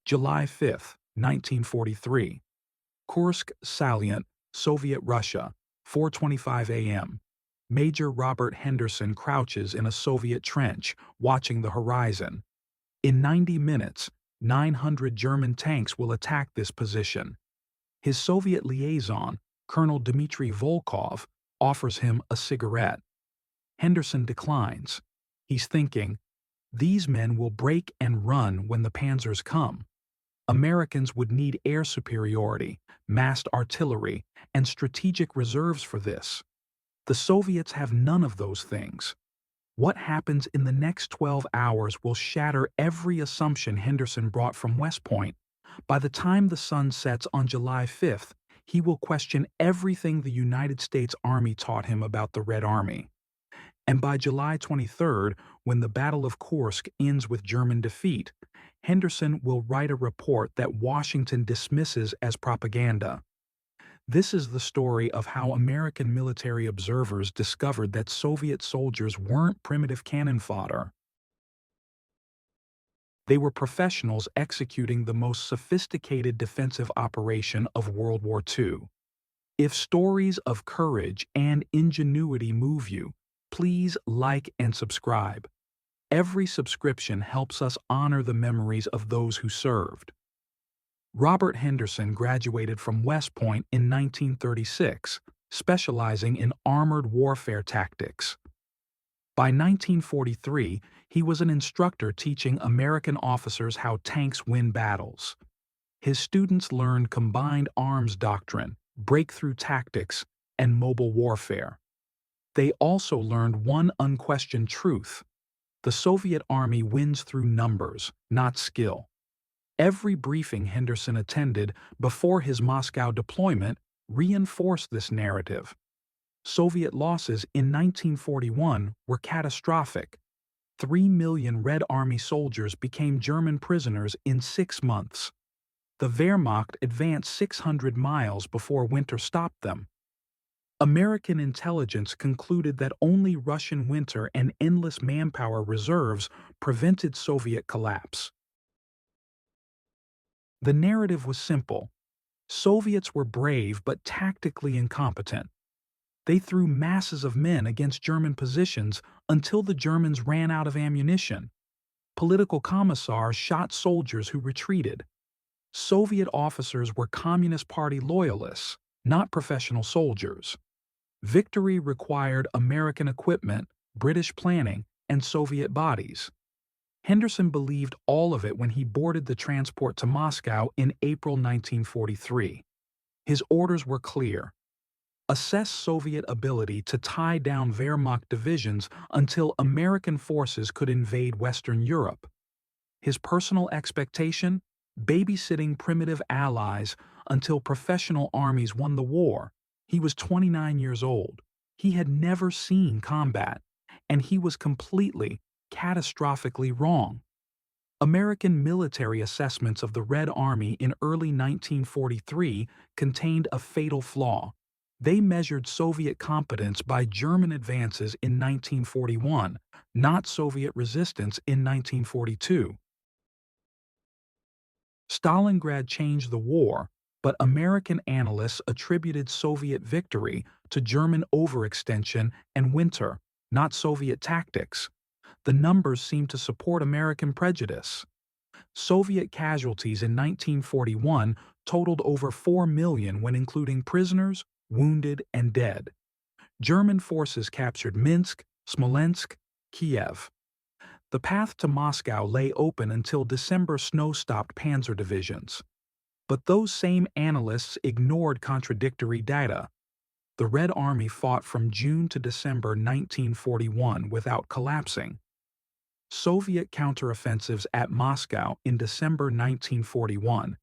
July 5, 1943. Kursk salient, Soviet Russia, 4:25 a.m. Major Robert Henderson crouches in a Soviet trench, watching the horizon. In 90 minutes, 900 German tanks will attack this position. His Soviet liaison, Colonel Dmitry Volkov, offers him a cigarette. Henderson declines. He's thinking, these men will break and run when the panzers come. Americans would need air superiority, massed artillery, and strategic reserves for this. The Soviets have none of those things. What happens in the next 12 hours will shatter every assumption Henderson brought from West Point. By the time the sun sets on July 5th, he will question everything the United States Army taught him about the Red Army. And by July 23rd, when the Battle of Kursk ends with German defeat, Henderson will write a report that Washington dismisses as propaganda. This is the story of how American military observers discovered that Soviet soldiers weren't primitive cannon fodder. They were professionals executing the most sophisticated defensive operation of World War II. If stories of courage and ingenuity move you, please like and subscribe. Every subscription helps us honor the memories of those who served. Robert Henderson graduated from West Point in 1936, specializing in armored warfare tactics. By 1943, he was an instructor teaching American officers how tanks win battles. His students learned combined arms doctrine, breakthrough tactics, and mobile warfare. They also learned one unquestioned truth: the Soviet Army wins through numbers, not skill. Every briefing Henderson attended before his Moscow deployment reinforced this narrative. Soviet losses in 1941 were catastrophic. 3 million Red Army soldiers became German prisoners in 6 months. The Wehrmacht advanced 600 miles before winter stopped them. American intelligence concluded that only Russian winter and endless manpower reserves prevented Soviet collapse. The narrative was simple. Soviets were brave but tactically incompetent. They threw masses of men against German positions until the Germans ran out of ammunition. Political commissars shot soldiers who retreated. Soviet officers were Communist Party loyalists, not professional soldiers. Victory required American equipment, British planning, and Soviet bodies. Henderson believed all of it when he boarded the transport to Moscow in April 1943. His orders were clear: assess Soviet ability to tie down Wehrmacht divisions until American forces could invade Western Europe. His personal expectation? Babysitting primitive allies until professional armies won the war. He was 29 years old. He had never seen combat, and he was completely, catastrophically wrong. American military assessments of the Red Army in early 1943 contained a fatal flaw. They measured Soviet competence by German advances in 1941, not Soviet resistance in 1942. Stalingrad changed the war, but American analysts attributed Soviet victory to German overextension and winter, not Soviet tactics. The numbers seem to support American prejudice. Soviet casualties in 1941 totaled over 4 million when including prisoners, wounded, and dead. German forces captured Minsk, Smolensk, Kiev. The path to Moscow lay open until December snow-stopped panzer divisions. But those same analysts ignored contradictory data. The Red Army fought from June to December 1941 without collapsing. Soviet counteroffensives at Moscow in December 1941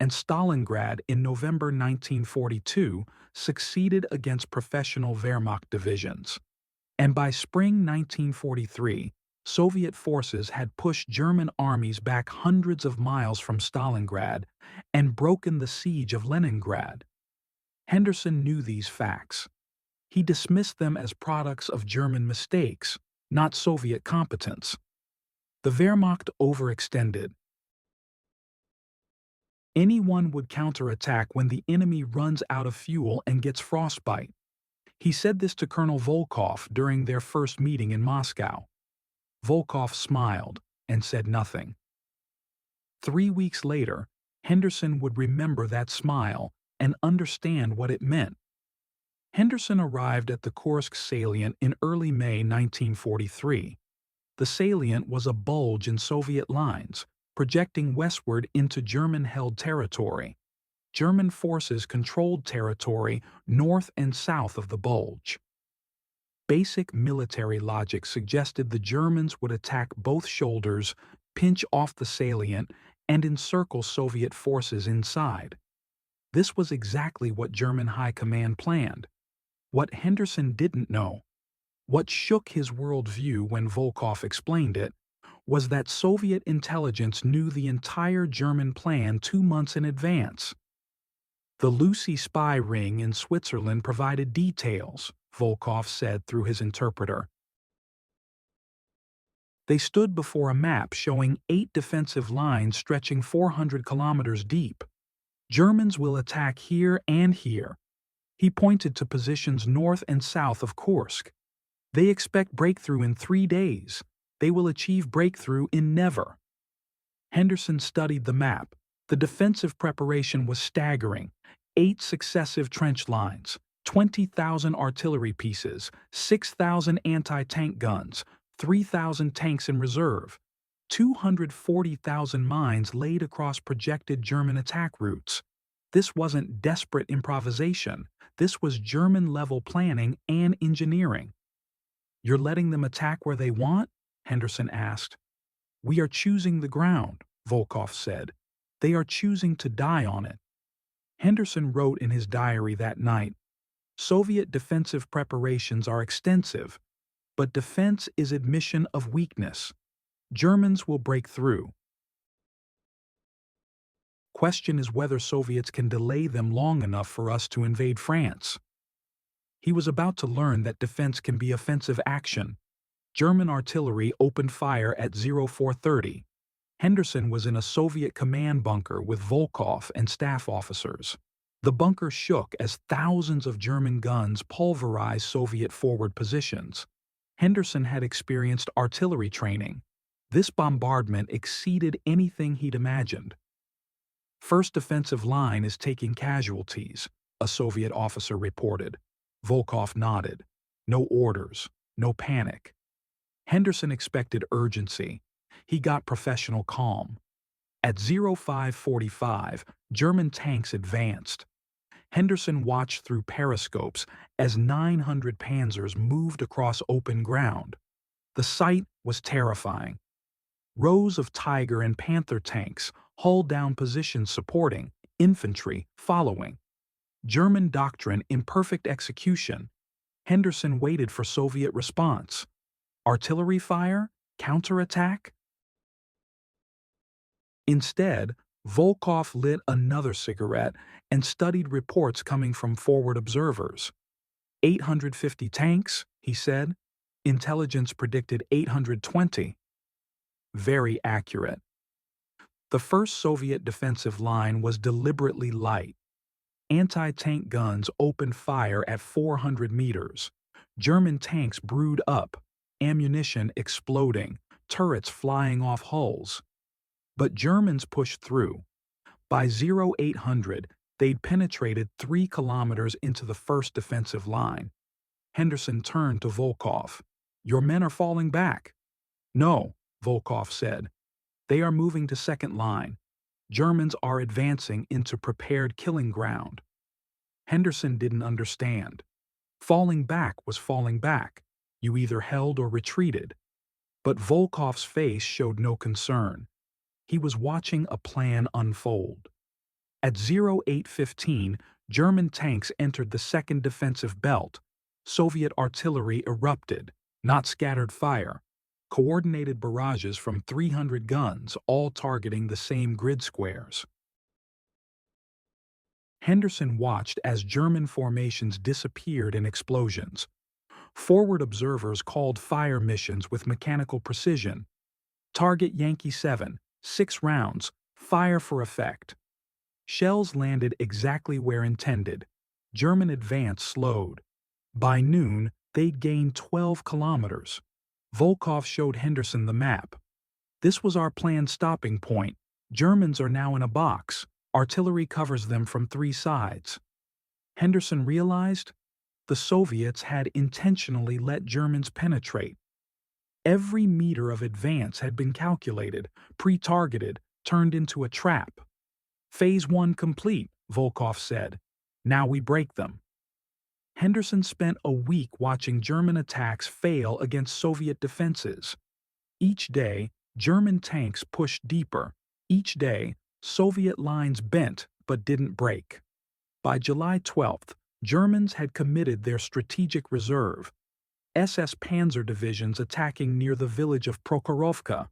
and Stalingrad in November 1942 succeeded against professional Wehrmacht divisions. And by spring 1943, Soviet forces had pushed German armies back hundreds of miles from Stalingrad and broken the siege of Leningrad. Henderson knew these facts. He dismissed them as products of German mistakes, not Soviet competence. The Wehrmacht overextended. Anyone would counterattack when the enemy runs out of fuel and gets frostbite. He said this to Colonel Volkov during their first meeting in Moscow. Volkov smiled and said nothing. 3 weeks later, Henderson would remember that smile and understand what it meant. Henderson arrived at the Kursk salient in early May 1943. The salient was a bulge in Soviet lines, projecting westward into German-held territory. German forces controlled territory north and south of the bulge. Basic military logic suggested the Germans would attack both shoulders, pinch off the salient, and encircle Soviet forces inside. This was exactly what German high command planned. What Henderson didn't know, what shook his worldview when Volkov explained it, was that Soviet intelligence knew the entire German plan 2 months in advance. The Lucy spy ring in Switzerland provided details, Volkov said through his interpreter. They stood before a map showing 8 defensive lines stretching 400 kilometers deep. Germans will attack here and here. He pointed to positions north and south of Kursk. They expect breakthrough in 3 days. They will achieve breakthrough in never. Henderson studied the map. The defensive preparation was staggering. 8 successive trench lines, 20,000 artillery pieces, 6,000 anti-tank guns, 3,000 tanks in reserve, 240,000 mines laid across projected German attack routes. This wasn't desperate improvisation. This was German-level planning and engineering. "You're letting them attack where they want?" Henderson asked. "We are choosing the ground," Volkov said. "They are choosing to die on it." Henderson wrote in his diary that night, "Soviet defensive preparations are extensive, but defense is admission of weakness. Germans will break through. Question is whether Soviets can delay them long enough for us to invade France." He was about to learn that defense can be offensive action. German artillery opened fire at 0430. Henderson was in a Soviet command bunker with Volkov and staff officers. The bunker shook as thousands of German guns pulverized Soviet forward positions. Henderson had experienced artillery training. This bombardment exceeded anything he'd imagined. "First defensive line is taking casualties," a Soviet officer reported. Volkov nodded. No orders, no panic. Henderson expected urgency. He got professional calm. At 0545, German tanks advanced. Henderson watched through periscopes as 900 panzers moved across open ground. The sight was terrifying. Rows of Tiger and Panther tanks, hull-down positions supporting, infantry following. German doctrine in perfect execution. Henderson waited for Soviet response. Artillery fire? Counterattack? Instead, Volkov lit another cigarette and studied reports coming from forward observers. 850 tanks, he said. Intelligence predicted 820. Very accurate. The first Soviet defensive line was deliberately light. Anti-tank guns opened fire at 400 meters. German tanks brewed up, ammunition exploding, turrets flying off hulls. But Germans pushed through. By 0800, they'd penetrated 3 kilometers into the first defensive line. Henderson turned to Volkov. "Your men are falling back." "No," Volkov said. "They are moving to second line. Germans are advancing into prepared killing ground." Henderson didn't understand. Falling back was falling back. You either held or retreated. But Volkov's face showed no concern. He was watching a plan unfold. At 0815, German tanks entered the second defensive belt. Soviet artillery erupted, not scattered fire. Coordinated barrages from 300 guns, all targeting the same grid squares. Henderson watched as German formations disappeared in explosions. Forward observers called fire missions with mechanical precision. Target Yankee 7, 6 rounds, fire for effect. Shells landed exactly where intended. German advance slowed. By noon, they'd gained 12 kilometers. Volkov showed Henderson the map. This was our planned stopping point. Germans are now in a box. Artillery covers them from 3 sides. Henderson realized the Soviets had intentionally let Germans penetrate. Every meter of advance had been calculated, pre-targeted, turned into a trap. Phase 1 complete, Volkov said. Now we break them. Henderson spent a week watching German attacks fail against Soviet defenses. Each day, German tanks pushed deeper. Each day, Soviet lines bent but didn't break. By July 12th, Germans had committed their strategic reserve. SS Panzer divisions attacking near the village of Prokhorovka.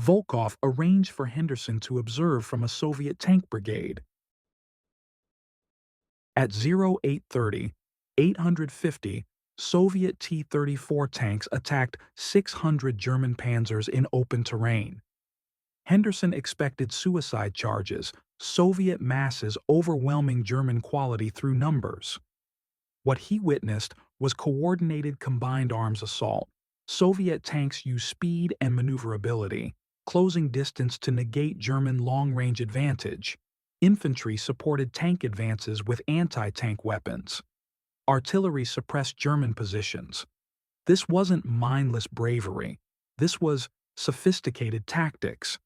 Volkov arranged for Henderson to observe from a Soviet tank brigade. At 0830, 850 Soviet T-34 tanks attacked 600 German panzers in open terrain. Henderson expected suicide charges, Soviet masses overwhelming German quality through numbers. What he witnessed was coordinated combined arms assault. Soviet tanks used speed and maneuverability, closing distance to negate German long-range advantage. Infantry supported tank advances with anti-tank weapons. Artillery suppressed German positions. This wasn't mindless bravery. This was sophisticated tactics.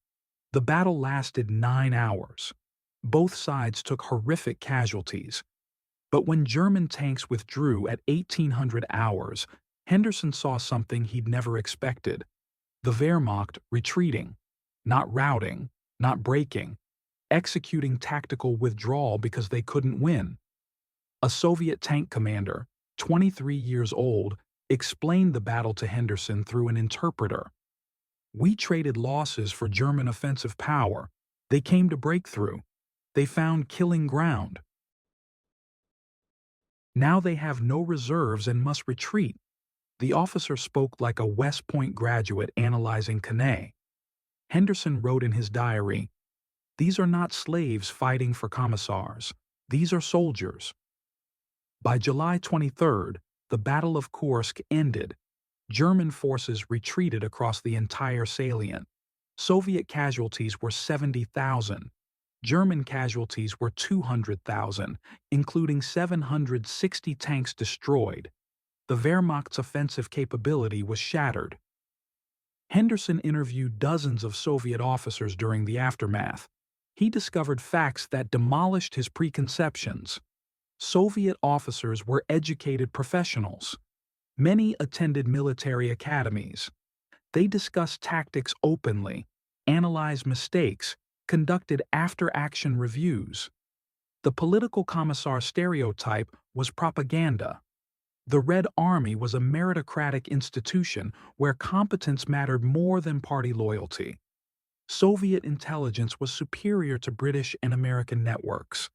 The battle lasted 9 hours. Both sides took horrific casualties. But when German tanks withdrew at 1800 hours, Henderson saw something he'd never expected. The Wehrmacht retreating, not routing, not breaking, executing tactical withdrawal because they couldn't win. A Soviet tank commander, 23 years old, explained the battle to Henderson through an interpreter. "We traded losses for German offensive power. They came to break through. They found killing ground. Now they have no reserves and must retreat." The officer spoke like a West Point graduate analyzing Cannae. Henderson wrote in his diary, "These are not slaves fighting for commissars. These are soldiers." By July 23rd, the Battle of Kursk ended. German forces retreated across the entire salient. Soviet casualties were 70,000. German casualties were 200,000, including 760 tanks destroyed. The Wehrmacht's offensive capability was shattered. Henderson interviewed dozens of Soviet officers during the aftermath. He discovered facts that demolished his preconceptions. Soviet officers were educated professionals. Many attended military academies. They discussed tactics openly, analyzed mistakes, conducted after-action reviews. The political commissar stereotype was propaganda. The Red Army was a meritocratic institution where competence mattered more than party loyalty. Soviet intelligence was superior to British and American networks.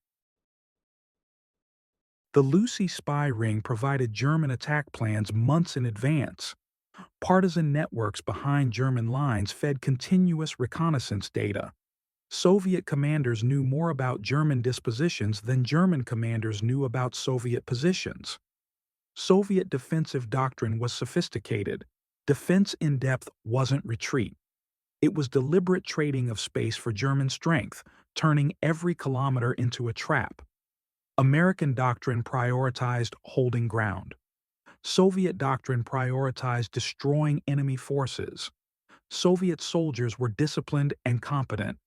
The Lucy spy ring provided German attack plans months in advance. Partisan networks behind German lines fed continuous reconnaissance data. Soviet commanders knew more about German dispositions than German commanders knew about Soviet positions. Soviet defensive doctrine was sophisticated. Defense in depth wasn't retreat. It was deliberate trading of space for German strength, turning every kilometer into a trap. American doctrine prioritized holding ground. Soviet doctrine prioritized destroying enemy forces. Soviet soldiers were disciplined and competent.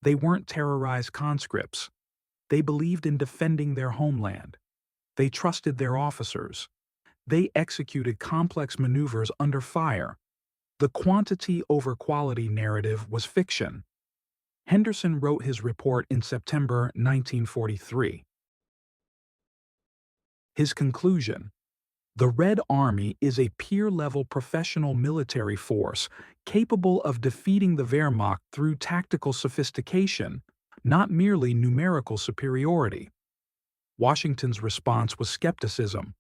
They weren't terrorized conscripts. They believed in defending their homeland. They trusted their officers. They executed complex maneuvers under fire. The quantity over quality narrative was fiction. Henderson wrote his report in September 1943. His conclusion: the Red Army is a peer-level professional military force capable of defeating the Wehrmacht through tactical sophistication, not merely numerical superiority. Washington's response was skepticism.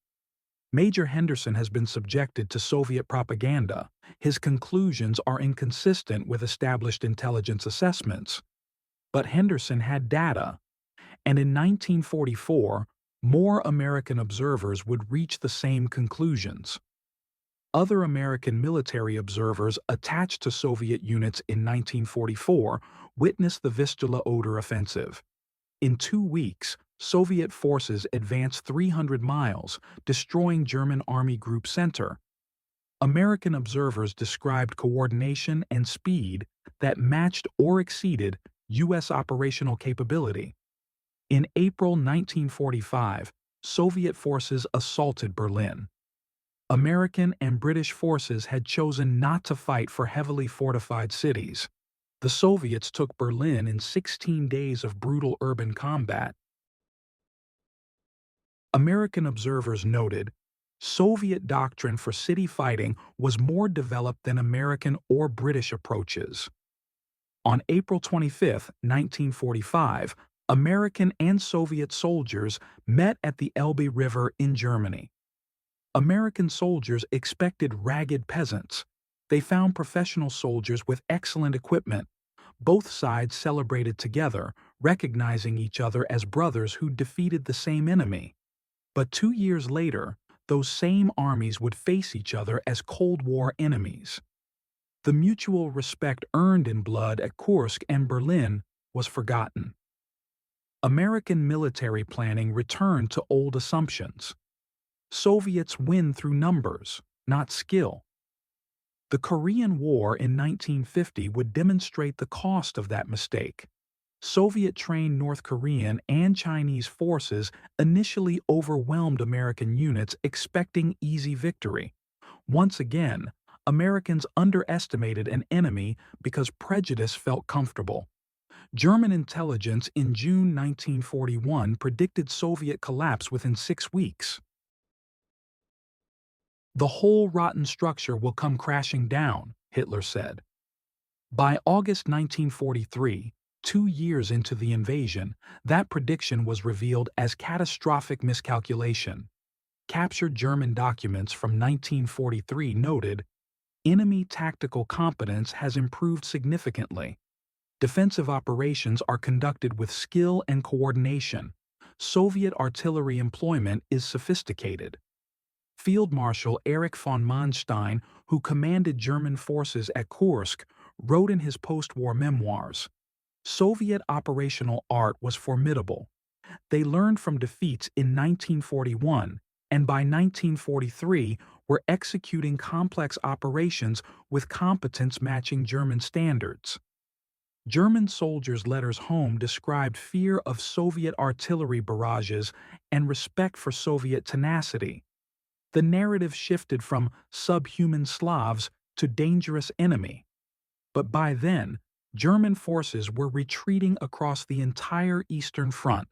Major Henderson has been subjected to Soviet propaganda. His conclusions are inconsistent with established intelligence assessments. But Henderson had data. and in 1944, more American observers would reach the same conclusions. Other American military observers attached to Soviet units in 1944 witnessed the Vistula-Oder offensive. In 2 weeks, Soviet forces advanced 300 miles, destroying German Army Group Center. American observers described coordination and speed that matched or exceeded U.S. operational capability. In April 1945, Soviet forces assaulted Berlin. American and British forces had chosen not to fight for heavily fortified cities. The Soviets took Berlin in 16 days of brutal urban combat. American observers noted, Soviet doctrine for city fighting was more developed than American or British approaches. On April 25, 1945, American and Soviet soldiers met at the Elbe River in Germany. American soldiers expected ragged peasants. They found professional soldiers with excellent equipment. Both sides celebrated together, recognizing each other as brothers who defeated the same enemy. But 2 years later, those same armies would face each other as Cold War enemies. The mutual respect earned in blood at Kursk and Berlin was forgotten. American military planning returned to old assumptions. Soviets win through numbers, not skill. The Korean War in 1950 would demonstrate the cost of that mistake. Soviet-trained North Korean and Chinese forces initially overwhelmed American units expecting easy victory. Once again, Americans underestimated an enemy because prejudice felt comfortable. German intelligence in June 1941 predicted Soviet collapse within 6 weeks. The whole rotten structure will come crashing down, Hitler said. By August 1943, 2 years into the invasion, that prediction was revealed as catastrophic miscalculation. Captured German documents from 1943 noted, enemy tactical competence has improved significantly. Defensive operations are conducted with skill and coordination. Soviet artillery employment is sophisticated. Field Marshal Erich von Manstein, who commanded German forces at Kursk, wrote in his post-war memoirs, Soviet operational art was formidable. They learned from defeats in 1941, and by 1943 were executing complex operations with competence matching German standards. German soldiers' letters home described fear of Soviet artillery barrages and respect for Soviet tenacity. The narrative shifted from subhuman Slavs to dangerous enemy. But by then, German forces were retreating across the entire Eastern Front.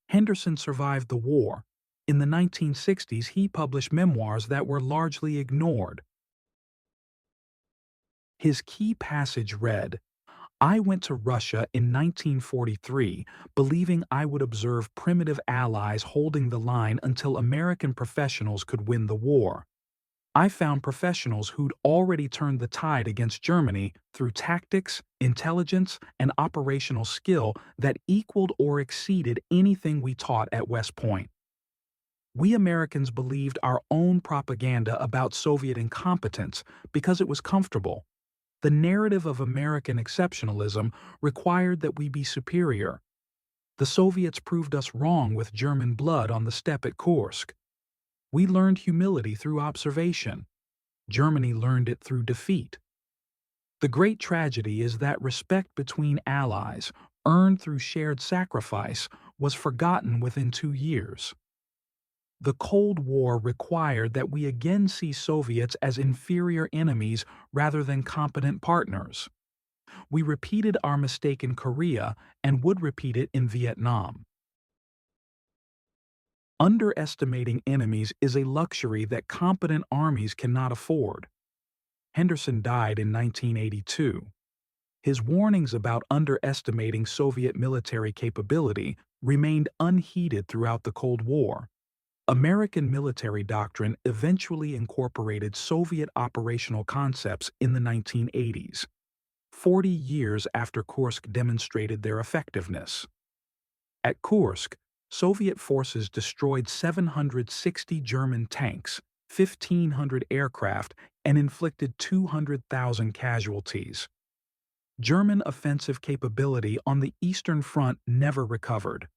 Henderson survived the war. In the 1960s, he published memoirs that were largely ignored. His key passage read, I went to Russia in 1943, believing I would observe primitive allies holding the line until American professionals could win the war. I found professionals who'd already turned the tide against Germany through tactics, intelligence, and operational skill that equaled or exceeded anything we taught at West Point. We Americans believed our own propaganda about Soviet incompetence because it was comfortable. The narrative of American exceptionalism required that we be superior. The Soviets proved us wrong with German blood on the steppe at Kursk. We learned humility through observation. Germany learned it through defeat. The great tragedy is that respect between allies, earned through shared sacrifice, was forgotten within 2 years. The Cold War required that we again see Soviets as inferior enemies rather than competent partners. We repeated our mistake in Korea and would repeat it in Vietnam. Underestimating enemies is a luxury that competent armies cannot afford. Henderson died in 1982. His warnings about underestimating Soviet military capability remained unheeded throughout the Cold War. American military doctrine eventually incorporated Soviet operational concepts in the 1980s, 40 years after Kursk demonstrated their effectiveness. At Kursk, Soviet forces destroyed 760 German tanks, 1,500 aircraft, and inflicted 200,000 casualties. German offensive capability on the Eastern Front never recovered.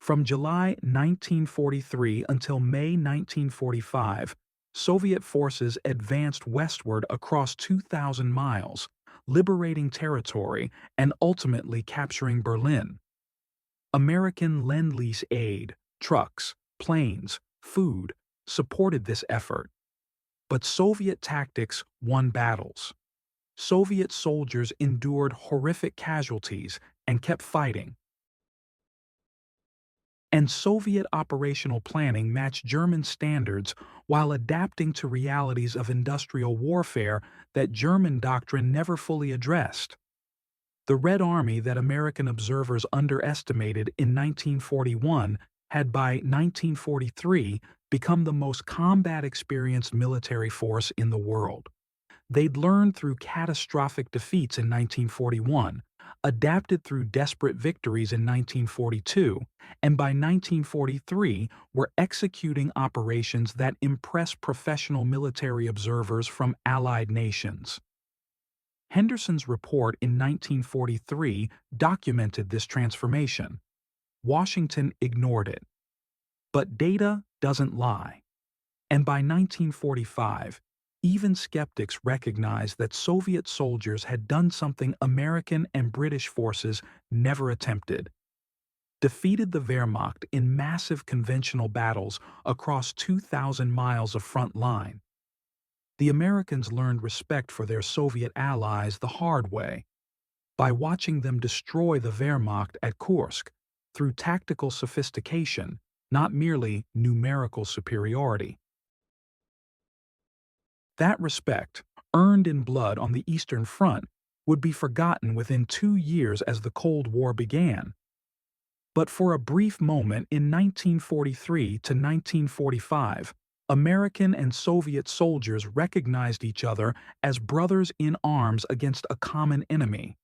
From July 1943 until May 1945, Soviet forces advanced westward across 2,000 miles, liberating territory and ultimately capturing Berlin. American Lend-Lease aid, trucks, planes, food, supported this effort. But Soviet tactics won battles. Soviet soldiers endured horrific casualties and kept fighting. And Soviet operational planning matched German standards while adapting to realities of industrial warfare that German doctrine never fully addressed. The Red Army that American observers underestimated in 1941 had by 1943 become the most combat-experienced military force in the world. They'd learned through catastrophic defeats in 1941, adapted through desperate victories in 1942, and by 1943 were executing operations that impressed professional military observers from Allied nations. Henderson's report in 1943 documented this transformation. Washington ignored it. But data doesn't lie. And by 1945, even skeptics recognized that Soviet soldiers had done something American and British forces never attempted. Defeated the Wehrmacht in massive conventional battles across 2,000 miles of front line. The Americans learned respect for their Soviet allies the hard way, by watching them destroy the Wehrmacht at Kursk through tactical sophistication, not merely numerical superiority. That respect, earned in blood on the Eastern Front, would be forgotten within 2 years as the Cold War began. But for a brief moment in 1943 to 1945, American and Soviet soldiers recognized each other as brothers in arms against a common enemy.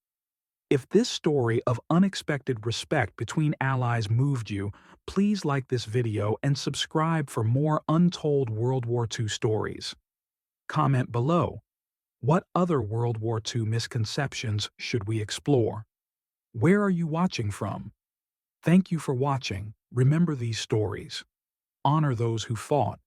If this story of unexpected respect between allies moved you, please like this video and subscribe for more untold World War II stories. Comment below. What other World War II misconceptions should we explore? Where are you watching from? Thank you for watching. Remember these stories. Honor those who fought.